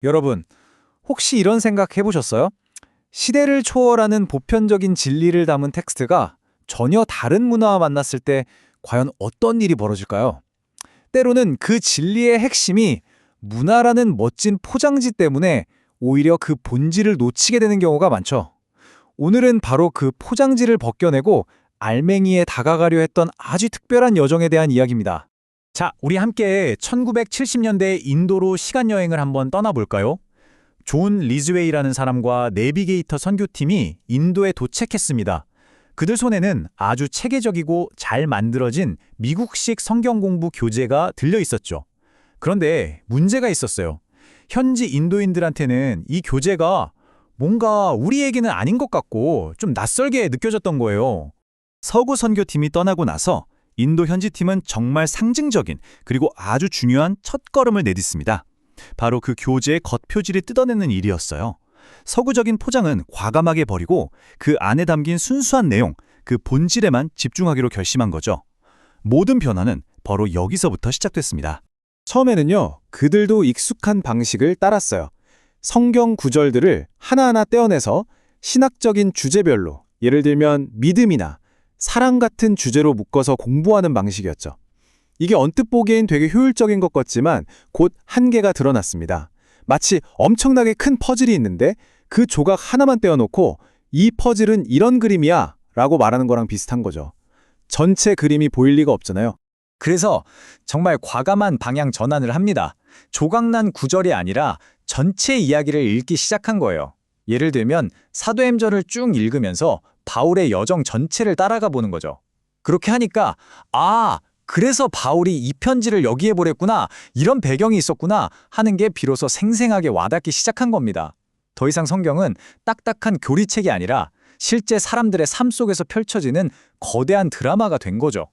여러분, 혹시 이런 생각 해보셨어요? 시대를 초월하는 보편적인 진리를 담은 텍스트가 전혀 다른 문화와 만났을 때 과연 어떤 일이 벌어질까요? 때로는 그 진리의 핵심이 문화라는 멋진 포장지 때문에 오히려 그 본질을 놓치게 되는 경우가 많죠. 오늘은 바로 그 포장지를 벗겨내고 알맹이에 다가가려 했던 아주 특별한 여정에 대한 이야기입니다. 자, 우리 함께 1970년대 인도로 시간여행을 한번 떠나볼까요? 존 리즈웨이라는 사람과 내비게이터 선교팀이 인도에 도착했습니다. 그들 손에는 아주 체계적이고 잘 만들어진 미국식 성경 공부 교재가 들려 있었죠. 그런데 문제가 있었어요. 현지 인도인들한테는 이 교재가 뭔가 우리에게는 아닌 것 같고 좀 낯설게 느껴졌던 거예요. 서구 선교팀이 떠나고 나서 인도 현지팀은 정말 상징적인 그리고 아주 중요한 첫걸음을 내딛습니다. 바로 그 교재의 겉표지를 뜯어내는 일이었어요. 서구적인 포장은 과감하게 버리고 그 안에 담긴 순수한 내용, 그 본질에만 집중하기로 결심한 거죠. 모든 변화는 바로 여기서부터 시작됐습니다. 처음에는요, 그들도 익숙한 방식을 따랐어요. 성경 구절들을 하나하나 떼어내서 신학적인 주제별로, 예를 들면 믿음이나 사랑 같은 주제로 묶어서 공부하는 방식이었죠. 이게 언뜻 보기엔 되게 효율적인 것 같지만 곧 한계가 드러났습니다. 마치 엄청나게 큰 퍼즐이 있는데 그 조각 하나만 떼어놓고 이 퍼즐은 이런 그림이야 라고 말하는 거랑 비슷한 거죠. 전체 그림이 보일 리가 없잖아요. 그래서 정말 과감한 방향 전환을 합니다. 조각난 구절이 아니라 전체 이야기를 읽기 시작한 거예요. 예를 들면 사도행전을 쭉 읽으면서 바울의 여정 전체를 따라가 보는 거죠. 그렇게 하니까 그래서 바울이 이 편지를 여기에 보냈구나, 이런 배경이 있었구나 하는 게 비로소 생생하게 와닿기 시작한 겁니다. 더 이상 성경은 딱딱한 교리책이 아니라 실제 사람들의 삶 속에서 펼쳐지는 거대한 드라마가 된 거죠.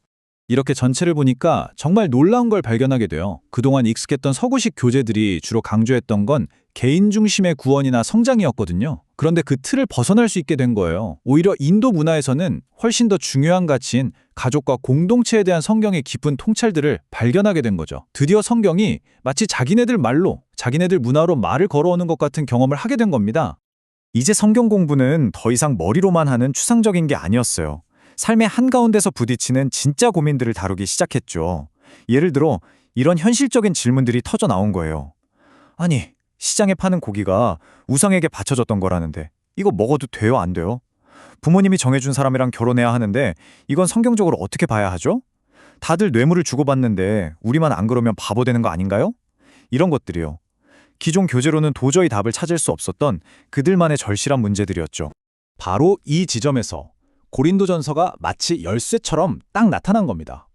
이렇게 전체를 보니까 정말 놀라운 걸 발견하게 돼요. 그동안 익숙했던 서구식 교재들이 주로 강조했던 건 개인 중심의 구원이나 성장이었거든요. 그런데 그 틀을 벗어날 수 있게 된 거예요. 오히려 인도 문화에서는 훨씬 더 중요한 가치인 가족과 공동체에 대한 성경의 깊은 통찰들을 발견하게 된 거죠. 드디어 성경이 마치 자기네들 말로, 자기네들 문화로 말을 걸어오는 것 같은 경험을 하게 된 겁니다. 이제 성경 공부는 더 이상 머리로만 하는 추상적인 게 아니었어요. 삶의 한가운데서 부딪히는 진짜 고민들을 다루기 시작했죠. 예를 들어 이런 현실적인 질문들이 터져 나온 거예요. 아니, 시장에 파는 고기가 우상에게 바쳐졌던 거라는데 이거 먹어도 돼요, 안 돼요? 부모님이 정해준 사람이랑 결혼해야 하는데 이건 성경적으로 어떻게 봐야 하죠? 다들 뇌물을 주고받는데 우리만 안 그러면 바보 되는 거 아닌가요? 이런 것들이요. 기존 교재로는 도저히 답을 찾을 수 없었던 그들만의 절실한 문제들이었죠. 바로 이 지점에서 고린도전서가 마치 열쇠처럼 딱 나타난 겁니다.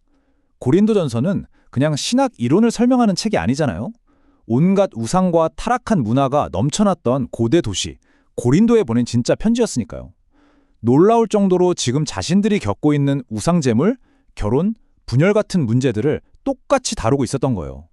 고린도전서는 그냥 신학 이론을 설명하는 책이 아니잖아요. 온갖 우상과 타락한 문화가 넘쳐났던 고대 도시 고린도에 보낸 진짜 편지였으니까요. 놀라울 정도로 지금 자신들이 겪고 있는 우상제물, 결혼, 분열 같은 문제들을 똑같이 다루고 있었던 거예요.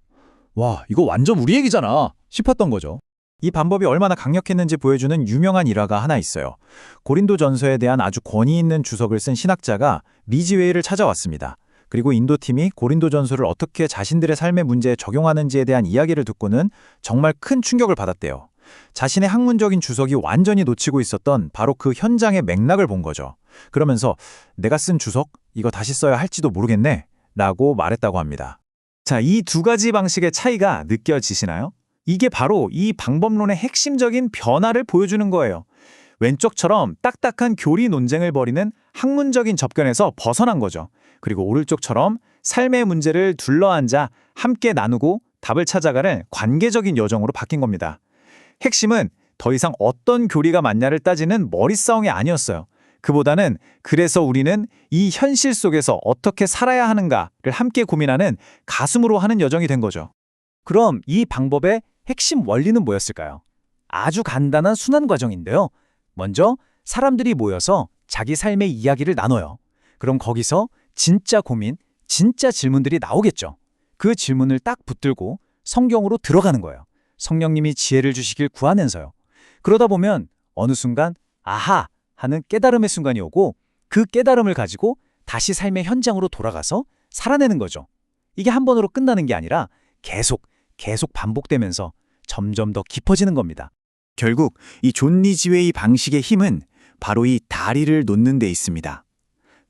와, 이거 완전 우리 얘기잖아 싶었던 거죠. 이 방법이 얼마나 강력했는지 보여주는 유명한 일화가 하나 있어요. 고린도전서에 대한 아주 권위 있는 주석을 쓴 신학자가 리즈웨이를 찾아왔습니다. 그리고 인도팀이 고린도전서를 어떻게 자신들의 삶의 문제에 적용하는지에 대한 이야기를 듣고는 정말 큰 충격을 받았대요. 자신의 학문적인 주석이 완전히 놓치고 있었던 바로 그 현장의 맥락을 본 거죠. 그러면서 내가 쓴 주석? 이거 다시 써야 할지도 모르겠네 라고 말했다고 합니다. 자, 이 두 가지 방식의 차이가 느껴지시나요? 이게 바로 이 방법론의 핵심적인 변화를 보여주는 거예요. 왼쪽처럼 딱딱한 교리 논쟁을 벌이는 학문적인 접근에서 벗어난 거죠. 그리고 오른쪽처럼 삶의 문제를 둘러앉아 함께 나누고 답을 찾아가는 관계적인 여정으로 바뀐 겁니다. 핵심은 더 이상 어떤 교리가 맞냐를 따지는 머리싸움이 아니었어요. 그보다는 그래서 우리는 이 현실 속에서 어떻게 살아야 하는가를 함께 고민하는 가슴으로 하는 여정이 된 거죠. 그럼 이 방법의 핵심 원리는 뭐였을까요? 아주 간단한 순환 과정인데요. 먼저 사람들이 모여서 자기 삶의 이야기를 나눠요. 그럼 거기서 진짜 고민, 진짜 질문들이 나오겠죠. 그 질문을 딱 붙들고 성경으로 들어가는 거예요. 성령님이 지혜를 주시길 구하면서요. 그러다 보면 어느 순간 아하 하는 깨달음의 순간이 오고 그 깨달음을 가지고 다시 삶의 현장으로 돌아가서 살아내는 거죠. 이게 한 번으로 끝나는 게 아니라 계속 반복되면서 점점 더 깊어지는 겁니다. 결국 이 존 리지웨이 방식의 힘은 바로 이 다리를 놓는 데 있습니다.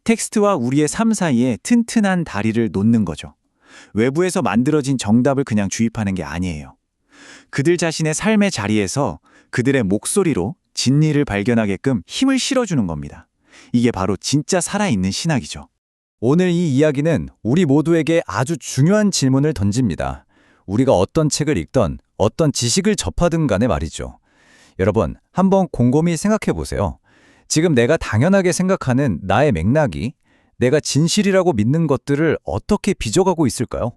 텍스트와 우리의 삶 사이에 튼튼한 다리를 놓는 거죠. 외부에서 만들어진 정답을 그냥 주입하는 게 아니에요. 그들 자신의 삶의 자리에서 그들의 목소리로 진리를 발견하게끔 힘을 실어주는 겁니다. 이게 바로 진짜 살아있는 신학이죠. 오늘 이 이야기는 우리 모두에게 아주 중요한 질문을 던집니다. 우리가 어떤 책을 읽던 어떤 지식을 접하든 간에 말이죠. 여러분, 한번 곰곰이 생각해 보세요. 지금 내가 당연하게 생각하는 나의 맥락이 내가 진실이라고 믿는 것들을 어떻게 빚어가고 있을까요?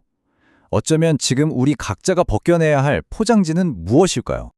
어쩌면 지금 우리 각자가 벗겨내야 할 포장지는 무엇일까요?